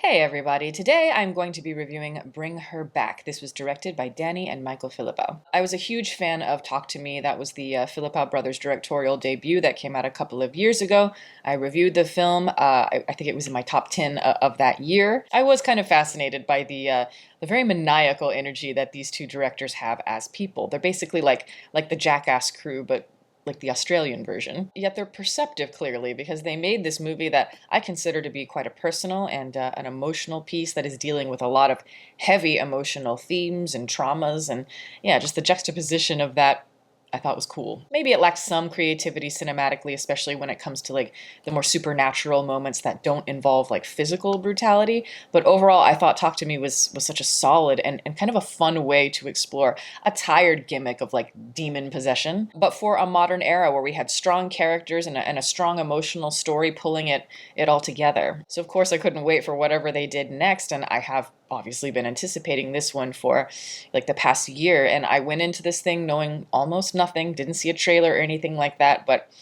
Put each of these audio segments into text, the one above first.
Hey everybody, today I'm going to be reviewing Bring Her Back. This was directed by Danny and Michael Philippou. I was a huge fan of Talk to Me. That was the Philippou brothers directorial debut that came out a couple of years ago. I reviewed the film. I think it was in my top 10 of that year. I was kind of fascinated by the very maniacal energy that these two directors have as people. They're basically like the Jackass crew, but like the Australian version. Yet they're perceptive, clearly, because they made this movie that I consider to be quite a personal and an emotional piece that is dealing with a lot of heavy emotional themes and traumas. And yeah, just the juxtaposition of that I thought was cool. Maybe it lacks some creativity cinematically, especially when it comes to like the more supernatural moments that don't involve like physical brutality. But overall, I thought Talk to Me was such a solid and kind of a fun way to explore a tired gimmick of like demon possession, but for a modern era where we had strong characters and a strong emotional story pulling it all together. So of course I couldn't wait for whatever they did next, and I have obviously been anticipating this one for like the past year, and I went into this thing knowing almost nothing, didn't see a trailer or anything like that, but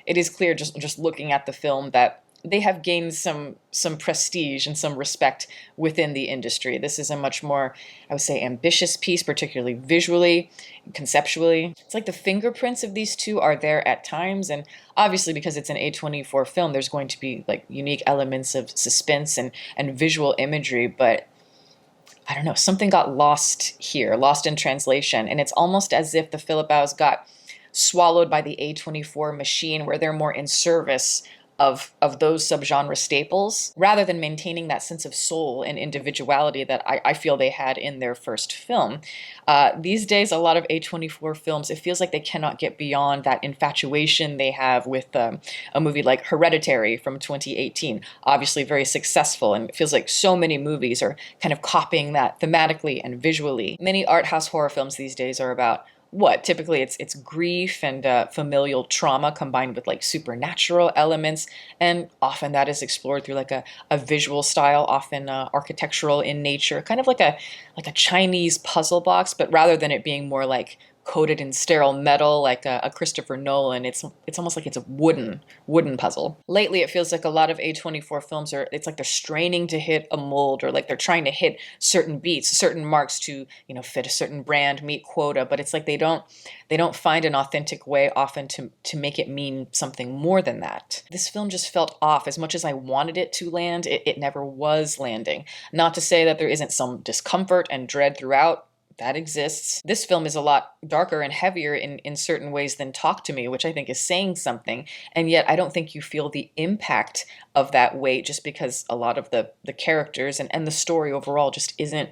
it is clear just looking at the film that they have gained some prestige and some respect within the industry. This is a much more, I would say, ambitious piece, particularly visually, conceptually. It's like the fingerprints of these two are there at times, and obviously because it's an A24 film, there's going to be like unique elements of suspense and visual imagery, but I don't know, something got lost here, lost in translation. And it's almost as if the Philippous got swallowed by the A24 machine, where they're more in service of those subgenre staples rather than maintaining that sense of soul and individuality that I feel they had in their first film. These days, a lot of A24 films, it feels like they cannot get beyond that infatuation they have with a movie like Hereditary from 2018. Obviously very successful, and it feels like so many movies are kind of copying that thematically and visually. Many art house horror films these days are about what typically it's grief and familial trauma combined with like supernatural elements, and often that is explored through like a visual style, often architectural in nature, kind of like a Chinese puzzle box, but rather than it being more like coated in sterile metal like a Christopher Nolan, it's almost like it's a wooden puzzle. Lately, it feels like a lot of A24 films it's like they're straining to hit a mold, or like they're trying to hit certain beats, certain marks to, fit a certain brand, meet quota, but it's like they don't find an authentic way often to make it mean something more than that. This film just felt off. As much as I wanted it to land, it never was landing. Not to say that there isn't some discomfort and dread throughout. That exists. This film is a lot darker and heavier in certain ways than Talk to Me, which I think is saying something. And yet I don't think you feel the impact of that weight, just because a lot of the characters and the story overall just isn't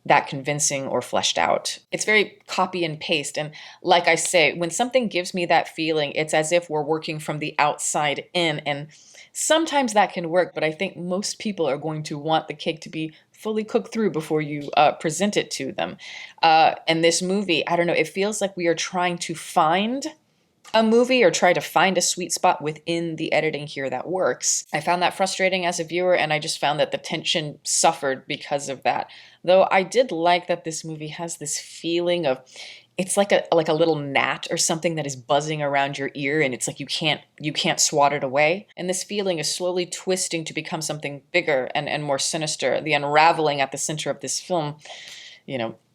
that convincing or fleshed out. It's very copy and paste. And like I say, when something gives me that feeling, it's as if we're working from the outside in. And sometimes that can work, but I think most people are going to want the cake to be fully cooked through before you present it to them. And this movie, I don't know, it feels like we are trying to find a movie or try to find a sweet spot within the editing here that works. I found that frustrating as a viewer, and I just found that the tension suffered because of that. Though I did like that this movie has this feeling of, it's like a little gnat or something that is buzzing around your ear, and it's like you can't swat it away. And this feeling is slowly twisting to become something bigger and more sinister. The unraveling at the center of this film,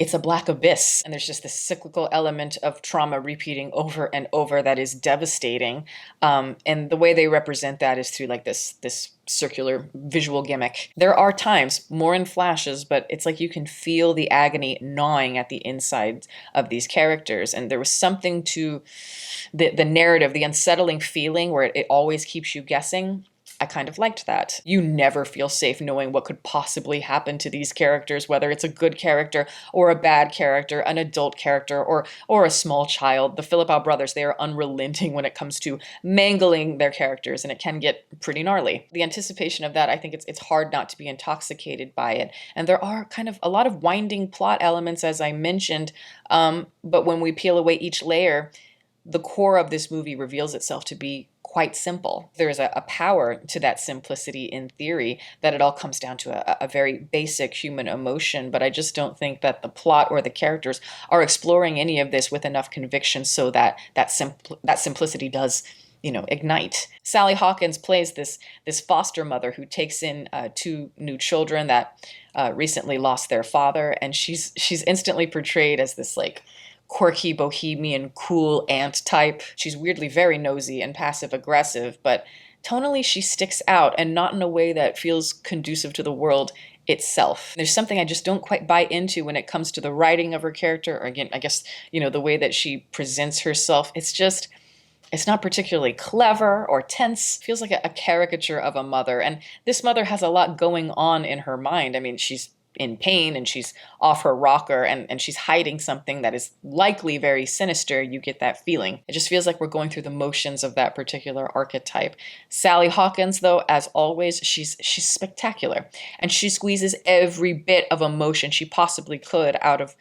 it's a black abyss, and there's just this cyclical element of trauma repeating over and over that is devastating. And the way they represent that is through like this circular visual gimmick. There are times, more in flashes, but it's like you can feel the agony gnawing at the inside of these characters. And there was something to the narrative, the unsettling feeling where it always keeps you guessing. I kind of liked that. You never feel safe knowing what could possibly happen to these characters, whether it's a good character or a bad character, an adult character or a small child. The Philippou brothers, they are unrelenting when it comes to mangling their characters, and it can get pretty gnarly. The anticipation of that, I think it's hard not to be intoxicated by it. And there are kind of a lot of winding plot elements, as I mentioned, but when we peel away each layer, the core of this movie reveals itself to be quite simple. There is a power to that simplicity in theory, that it all comes down to a very basic human emotion, but I just don't think that the plot or the characters are exploring any of this with enough conviction so that simplicity does ignite. Sally Hawkins plays this foster mother who takes in two new children that recently lost their father, and she's instantly portrayed as this like quirky bohemian cool aunt type. She's weirdly very nosy and passive aggressive, but tonally she sticks out, and not in a way that feels conducive to the world itself. There's something I just don't quite buy into when it comes to the writing of her character, or again, I guess, the way that she presents herself. It's not particularly clever or tense. It feels like a caricature of a mother. And this mother has a lot going on in her mind. I mean, she's in pain and she's off her rocker, and she's hiding something that is likely very sinister. You get that feeling. It just feels like we're going through the motions of that particular archetype. Sally Hawkins, though, as always, she's spectacular. And she squeezes every bit of emotion she possibly could out of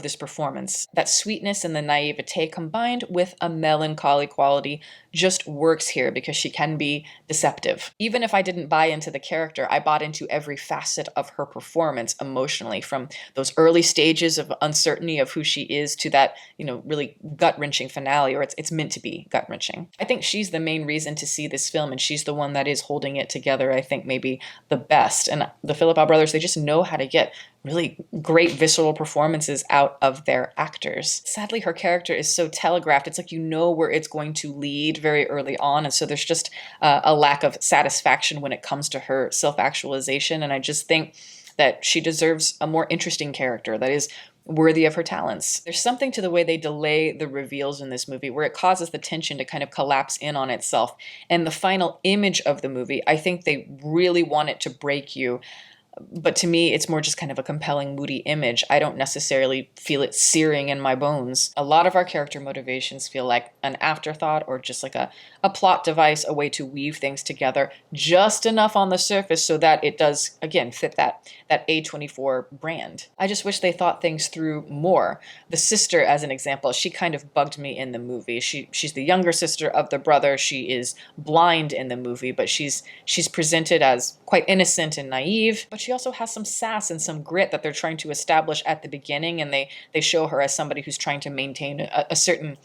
this performance. That sweetness and the naivete combined with a melancholy quality just works here, because she can be deceptive. Even if I didn't buy into the character, I bought into every facet of her performance emotionally, from those early stages of uncertainty of who she is to that, really gut-wrenching finale, or it's meant to be gut-wrenching. I think she's the main reason to see this film, and she's the one that is holding it together, I think, maybe the best. And the Philippa brothers, they just know how to get really great visceral performances out of their actors. Sadly, her character is so telegraphed. It's like where it's going to lead very early on, and so there's just a lack of satisfaction when it comes to her self-actualization, and I just think that she deserves a more interesting character that is worthy of her talents. There's something to the way they delay the reveals in this movie where it causes the tension to kind of collapse in on itself. And the final image of the movie, I think they really want it to break you. But to me, it's more just kind of a compelling, moody image. I don't necessarily feel it searing in my bones. A lot of our character motivations feel like an afterthought, or just like a plot device, a way to weave things together just enough on the surface so that it does, again, fit that A24 brand. I just wish they thought things through more. The sister, as an example, she kind of bugged me in the movie. She's the younger sister of the brother. She is blind in the movie, but she's presented as quite innocent and naive, but she also has some sass and some grit that they're trying to establish at the beginning, and they show her as somebody who's trying to maintain a certain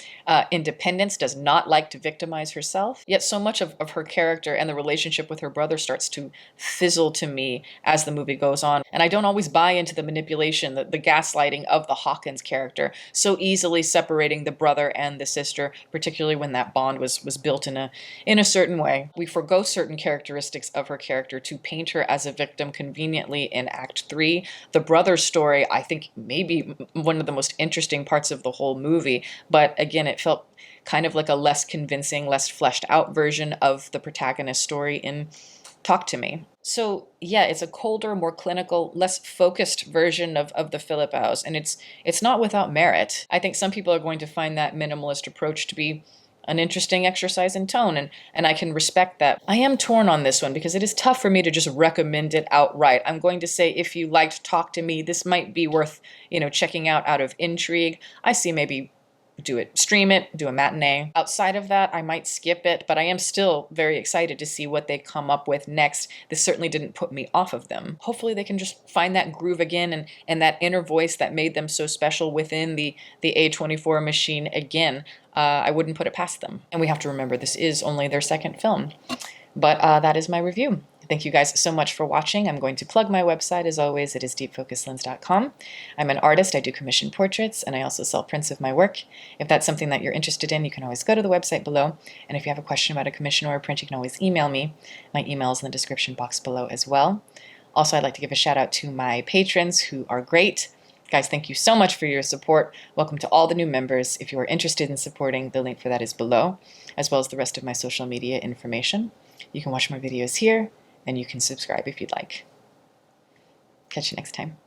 independence, does not like to victimize herself. Yet so much of her character and the relationship with her brother starts to fizzle to me as the movie goes on. And I don't always buy into the manipulation, the gaslighting of the Hawkins character, so easily separating the brother and the sister, particularly when that bond was built in a certain way. We forgo certain characteristics of her character to paint her as a victim conveniently in Act 3. The brother's story, I think, may be one of the most interesting parts of the whole movie, but again, it felt kind of like a less convincing, less fleshed out version of the protagonist's story in Talk to Me. So yeah, it's a colder, more clinical, less focused version of the Philippa's, and it's not without merit. I think some people are going to find that minimalist approach to be an interesting exercise in tone, and I can respect that. I am torn on this one because it is tough for me to just recommend it outright. I'm going to say, if you liked Talk to Me, this might be worth, checking out of intrigue. I see maybe stream it, do a matinee. Outside of that, I might skip it, but I am still very excited to see what they come up with next. This certainly didn't put me off of them. Hopefully they can just find that groove again, and that inner voice that made them so special within the A24 machine again. I wouldn't put it past them. And we have to remember, this is only their second film. But that is my review. Thank you guys so much for watching. I'm going to plug my website, as always. It is deepfocuslens.com. I'm an artist. I do commission portraits, and I also sell prints of my work. If that's something that you're interested in, you can always go to the website below. And if you have a question about a commission or a print, you can always email me. My email is in the description box below as well. Also, I'd like to give a shout out to my patrons, who are great. Guys, thank you so much for your support. Welcome to all the new members. If you are interested in supporting, the link for that is below, as well as the rest of my social media information. You can watch my videos here, and you can subscribe if you'd like. Catch you next time.